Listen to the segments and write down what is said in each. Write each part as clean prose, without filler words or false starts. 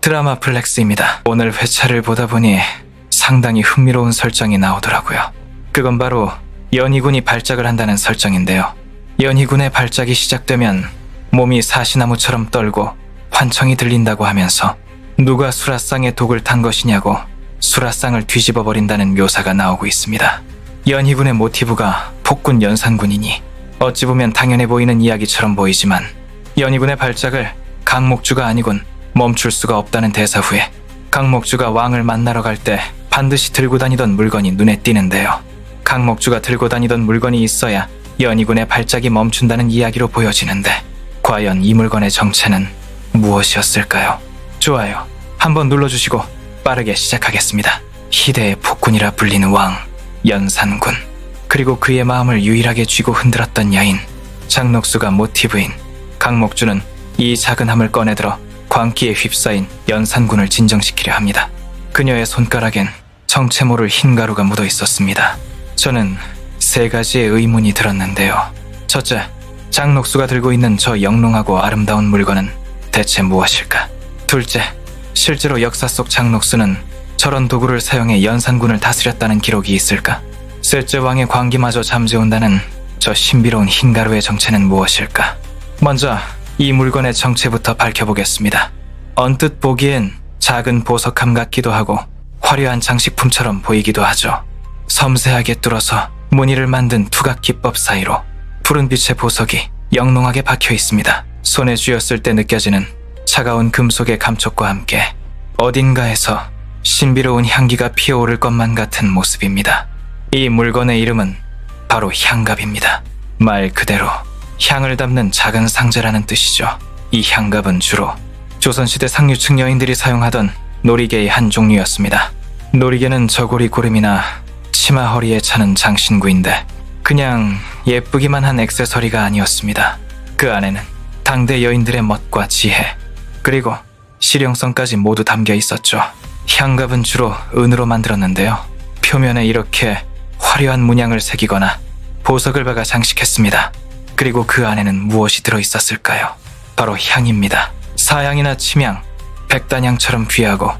드라마 플렉스입니다. 오늘 회차를 보다 보니 상당히 흥미로운 설정이 나오더라고요. 그건 바로 연희군이 발작을 한다는 설정인데요. 연희군의 발작이 시작되면 몸이 사시나무처럼 떨고 환청이 들린다고 하면서 누가 수라상에 독을 탄 것이냐고 수라상을 뒤집어 버린다는 묘사가 나오고 있습니다. 연희군의 모티브가 폭군 연산군이니 어찌 보면 당연해 보이는 이야기처럼 보이지만 연희군의 발작을 강목주가 아니군 멈출 수가 없다는 대사 후에 강목주가 왕을 만나러 갈 때 반드시 들고 다니던 물건이 눈에 띄는데요. 강목주가 들고 다니던 물건이 있어야 연희군의 발작이 멈춘다는 이야기로 보여지는데 과연 이 물건의 정체는 무엇이었을까요? 좋아요. 한번 눌러주시고 빠르게 시작하겠습니다. 희대의 폭군이라 불리는 왕 연산군, 그리고 그의 마음을 유일하게 쥐고 흔들었던 여인 장녹수가 모티브인 강목주는 이 작은 함을 꺼내들어 광기에 휩싸인 연산군을 진정시키려 합니다. 그녀의 손가락엔 정체 모를 흰 가루가 묻어 있었습니다. 저는 세 가지의 의문이 들었는데요. 첫째, 장녹수가 들고 있는 저 영롱하고 아름다운 물건은 대체 무엇일까? 둘째, 실제로 역사 속 장녹수는 저런 도구를 사용해 연산군을 다스렸다는 기록이 있을까? 셋째, 왕의 광기마저 잠재운다는 저 신비로운 흰 가루의 정체는 무엇일까? 먼저 이 물건의 정체부터 밝혀보겠습니다. 언뜻 보기엔 작은 보석함 같기도 하고 화려한 장식품처럼 보이기도 하죠. 섬세하게 뚫어서 무늬를 만든 투각 기법 사이로 푸른 빛의 보석이 영롱하게 박혀 있습니다. 손에 쥐었을 때 느껴지는 차가운 금속의 감촉과 함께 어딘가에서 신비로운 향기가 피어오를 것만 같은 모습입니다. 이 물건의 이름은 바로 향갑입니다. 말 그대로 향을 담는 작은 상자라는 뜻이죠. 이 향갑은 주로 조선시대 상류층 여인들이 사용하던 놀이개의 한 종류였습니다. 놀이개는 저고리 고름이나 치마 허리에 차는 장신구인데 그냥 예쁘기만 한 액세서리가 아니었습니다. 그 안에는 당대 여인들의 멋과 지혜, 그리고 실용성까지 모두 담겨 있었죠. 향갑은 주로 은으로 만들었는데요. 표면에 이렇게 화려한 문양을 새기거나 보석을 박아 장식했습니다. 그리고 그 안에는 무엇이 들어있었을까요? 바로 향입니다. 사향이나 침향, 백단향처럼 귀하고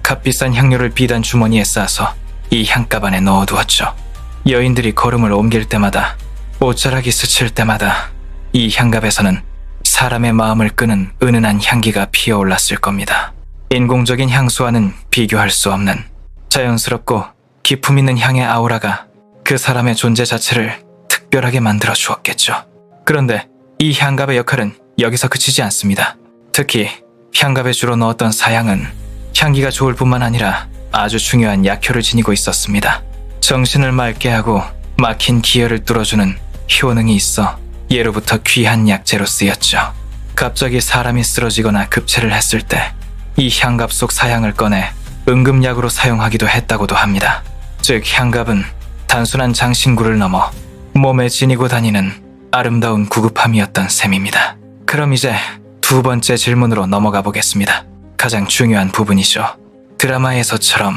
값비싼 향료를 비단 주머니에 싸서 이 향갑 안에 넣어두었죠. 여인들이 걸음을 옮길 때마다, 옷자락이 스칠 때마다 이 향갑에서는 사람의 마음을 끄는 은은한 향기가 피어올랐을 겁니다. 인공적인 향수와는 비교할 수 없는 자연스럽고 기품 있는 향의 아우라가 그 사람의 존재 자체를 특별하게 만들어 주었겠죠. 그런데 이 향갑의 역할은 여기서 그치지 않습니다. 특히 향갑에 주로 넣었던 사향은 향기가 좋을 뿐만 아니라 아주 중요한 약효를 지니고 있었습니다. 정신을 맑게 하고 막힌 기혈을 뚫어주는 효능이 있어 예로부터 귀한 약재로 쓰였죠. 갑자기 사람이 쓰러지거나 급체를 했을 때 이 향갑 속 사향을 꺼내 응급약으로 사용하기도 했다고도 합니다. 즉 향갑은 단순한 장신구를 넘어 몸에 지니고 다니는 아름다운 구급함이었던 셈입니다. 그럼 이제 두 번째 질문으로 넘어가 보겠습니다. 가장 중요한 부분이죠. 드라마에서처럼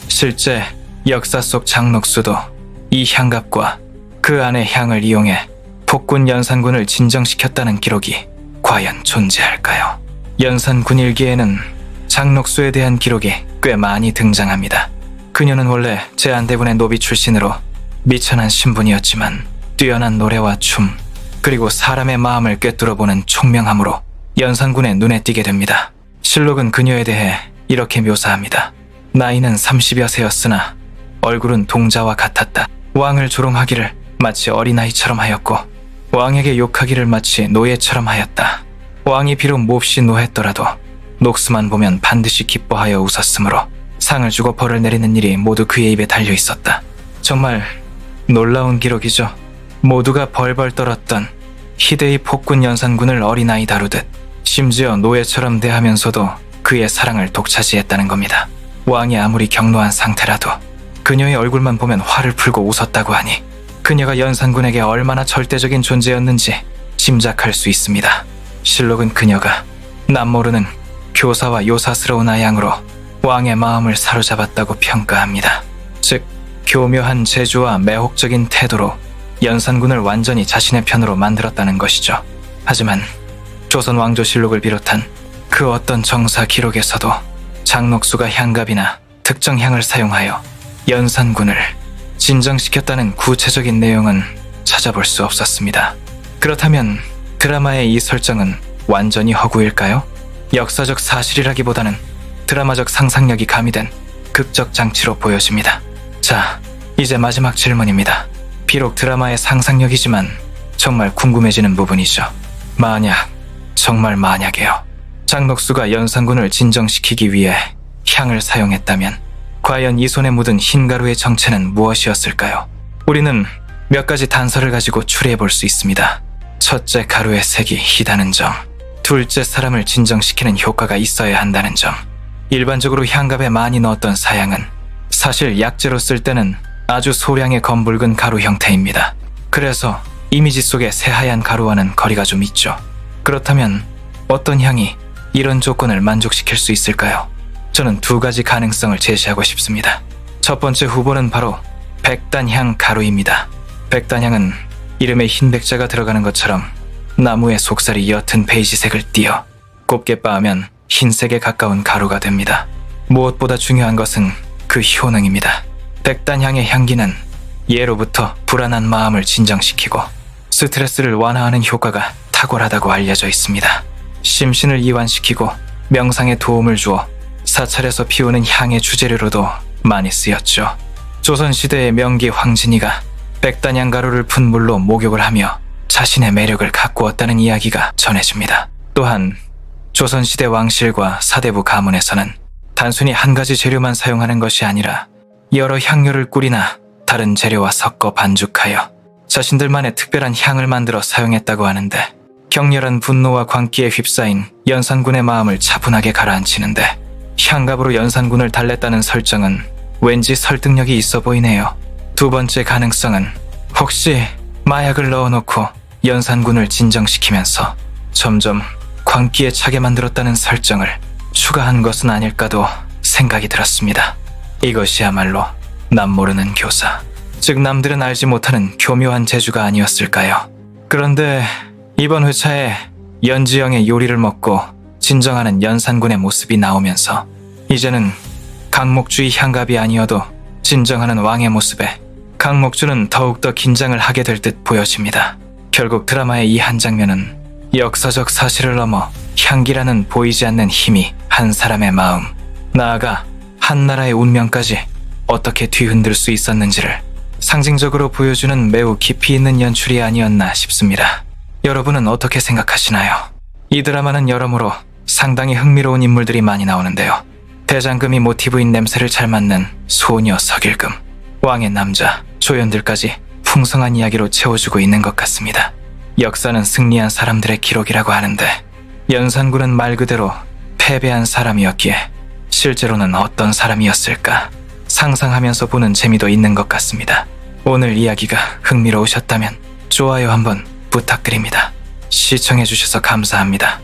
실제 역사 속 장녹수도 이 향갑과 그 안의 향을 이용해 폭군 연산군을 진정시켰다는 기록이 과연 존재할까요? 연산군 일기에는 장녹수에 대한 기록이 꽤 많이 등장합니다. 그녀는 원래 제한대군의 노비 출신으로 미천한 신분이었지만 뛰어난 노래와 춤, 그리고 사람의 마음을 꿰뚫어보는 총명함으로 연산군의 눈에 띄게 됩니다. 실록은 그녀에 대해 이렇게 묘사합니다. 나이는 30여 세였으나 얼굴은 동자와 같았다. 왕을 조롱하기를 마치 어린아이처럼 하였고 왕에게 욕하기를 마치 노예처럼 하였다. 왕이 비록 몹시 노했더라도 녹수만 보면 반드시 기뻐하여 웃었으므로 상을 주고 벌을 내리는 일이 모두 그의 입에 달려 있었다. 정말 놀라운 기록이죠. 모두가 벌벌 떨었던 희대의 폭군 연산군을 어린아이 다루듯 심지어 노예처럼 대하면서도 그의 사랑을 독차지했다는 겁니다. 왕이 아무리 격노한 상태라도 그녀의 얼굴만 보면 화를 풀고 웃었다고 하니 그녀가 연산군에게 얼마나 절대적인 존재였는지 짐작할 수 있습니다. 실록은 그녀가 남모르는 교사와 요사스러운 아양으로 왕의 마음을 사로잡았다고 평가합니다. 즉 교묘한 재주와 매혹적인 태도로 연산군을 완전히 자신의 편으로 만들었다는 것이죠. 하지만 조선 왕조실록을 비롯한 그 어떤 정사 기록에서도 장녹수가 향갑이나 특정 향을 사용하여 연산군을 진정시켰다는 구체적인 내용은 찾아볼 수 없었습니다. 그렇다면 드라마의 이 설정은 완전히 허구일까요? 역사적 사실이라기보다는 드라마적 상상력이 가미된 극적 장치로 보여집니다. 자, 이제 마지막 질문입니다. 비록 드라마의 상상력이지만 정말 궁금해지는 부분이죠. 만약, 정말 만약에요. 장녹수가 연산군을 진정시키기 위해 향을 사용했다면 과연 이 손에 묻은 흰 가루의 정체는 무엇이었을까요? 우리는 몇 가지 단서를 가지고 추리해 볼 수 있습니다. 첫째, 가루의 색이 희다는 점. 둘째, 사람을 진정시키는 효과가 있어야 한다는 점. 일반적으로 향갑에 많이 넣었던 사양은 사실 약재로 쓸 때는 아주 소량의 검붉은 가루 형태입니다. 그래서 이미지 속의 새하얀 가루와는 거리가 좀 있죠. 그렇다면 어떤 향이 이런 조건을 만족시킬 수 있을까요? 저는 두 가지 가능성을 제시하고 싶습니다. 첫 번째 후보는 바로 백단향 가루입니다. 백단향은 이름에 흰 백자가 들어가는 것처럼 나무의 속살이 옅은 베이지색을 띠어 곱게 빻으면 흰색에 가까운 가루가 됩니다. 무엇보다 중요한 것은 그 효능입니다. 백단향의 향기는 예로부터 불안한 마음을 진정시키고 스트레스를 완화하는 효과가 탁월하다고 알려져 있습니다. 심신을 이완시키고 명상에 도움을 주어 사찰에서 피우는 향의 주재료로도 많이 쓰였죠. 조선시대의 명기 황진이가 백단향 가루를 푼 물로 목욕을 하며 자신의 매력을 가꾸었다는 이야기가 전해집니다. 또한 조선시대 왕실과 사대부 가문에서는 단순히 한 가지 재료만 사용하는 것이 아니라 여러 향료를 꿀이나 다른 재료와 섞어 반죽하여 자신들만의 특별한 향을 만들어 사용했다고 하는데, 격렬한 분노와 광기에 휩싸인 연산군의 마음을 차분하게 가라앉히는데 향갑으로 연산군을 달랬다는 설정은 왠지 설득력이 있어 보이네요. 두 번째 가능성은 혹시 마약을 넣어놓고 연산군을 진정시키면서 점점 광기에 차게 만들었다는 설정을 추가한 것은 아닐까도 생각이 들었습니다. 이것이야말로 남모르는 교사, 즉 남들은 알지 못하는 교묘한 재주가 아니었을까요? 그런데 이번 회차에 연지영의 요리를 먹고 진정하는 연산군의 모습이 나오면서 이제는 강목주의 향갑이 아니어도 진정하는 왕의 모습에 강목주는 더욱더 긴장을 하게 될 듯 보여집니다. 결국 드라마의 이 한 장면은 역사적 사실을 넘어 향기라는 보이지 않는 힘이 한 사람의 마음, 나아가 한 나라의 운명까지 어떻게 뒤흔들 수 있었는지를 상징적으로 보여주는 매우 깊이 있는 연출이 아니었나 싶습니다. 여러분은 어떻게 생각하시나요? 이 드라마는 여러모로 상당히 흥미로운 인물들이 많이 나오는데요. 대장금이 모티브인 냄새를 잘 맡는 소녀 석일금, 왕의 남자 조연들까지 풍성한 이야기로 채워주고 있는 것 같습니다. 역사는 승리한 사람들의 기록이라고 하는데 연산군은 말 그대로 패배한 사람이었기에 실제로는 어떤 사람이었을까 상상하면서 보는 재미도 있는 것 같습니다. 오늘 이야기가 흥미로우셨다면 좋아요 한번 부탁드립니다. 시청해주셔서 감사합니다.